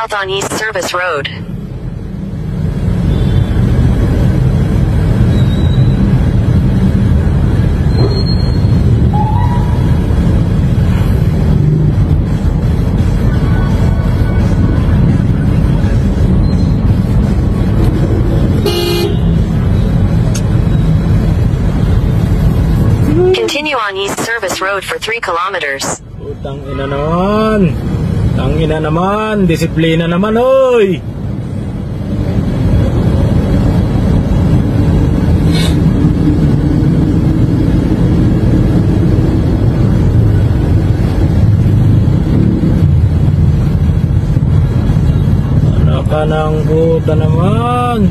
south on East Service Road. Continue on East Service Road for 3 kilometers. Utang ina naman. Tangina naman. Disiplina naman, oy. Anak ka ng puta naman.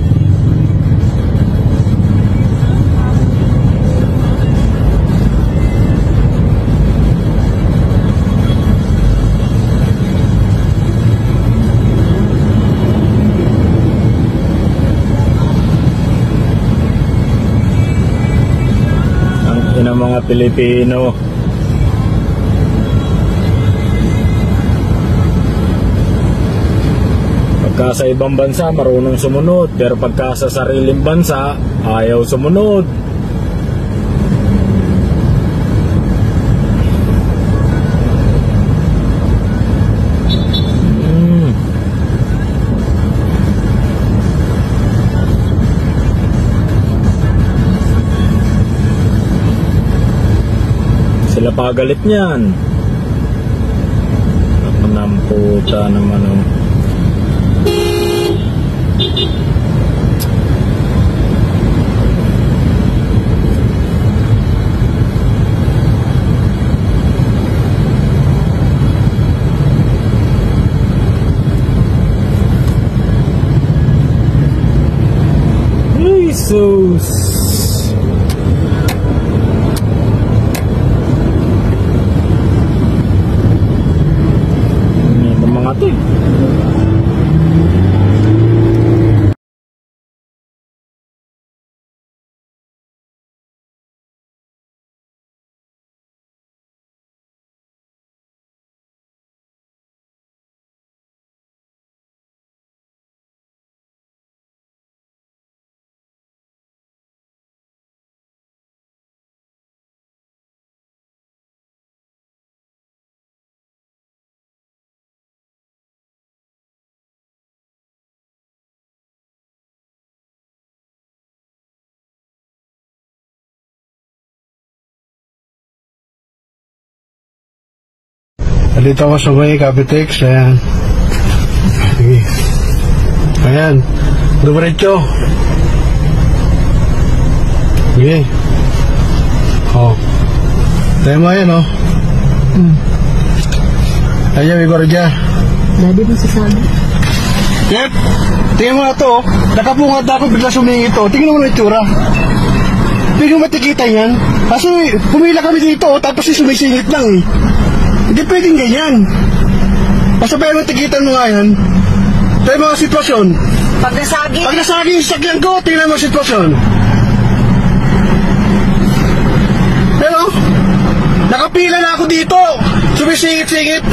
Ng mga Pilipino. Pagka sa ibang bansa marunong sumunod, pero pagka sa sariling bansa ayaw sumunod. Sila pagalit niyan. Namputa naman oh. Jesus. Dito ako sa may Capitex, ayan. Sige. Ayan. Dumiretso. Sige. Oh. Tayo mo ayan, oh. Ayan, may barya. Dadi mo sasabi. Yep. Tingnan mo na to, oh. Nakapungad na ako, bigla sumingit, oh. Tingnan mo na itsura. Hindi mo matikita yan. Kasi pumila kami dito, oh, tapos sumisingit lang, eh. Hindi pwedeng ganyan. Basta ba yung tigitan mo nga yan? Tayo mga sitwasyon. Pag nasagi yung sakyan ko, tingnan mo sitwasyon. Pero, nakapila na ako dito. Sumisingit-singit.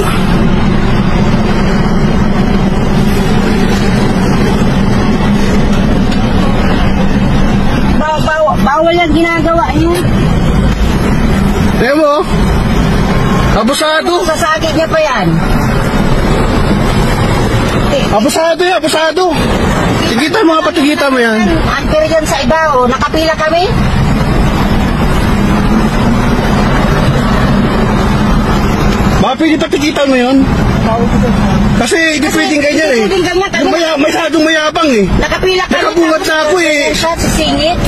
Bawal yung ginagawa niyo. Tayo mo, abusado. Sasagi niya pa yan. Abusado yan, abusado. Tigitan mo nga, patigitan mo yan. Antir yan sa iba, oh. Nakapila kami. Baka pwede patigitan mo yun? Kasi hindi pwedeng ganyan eh. Masyadong Mayabang eh. Nakapila kami. Nakabungat na ako eh. Sisingit.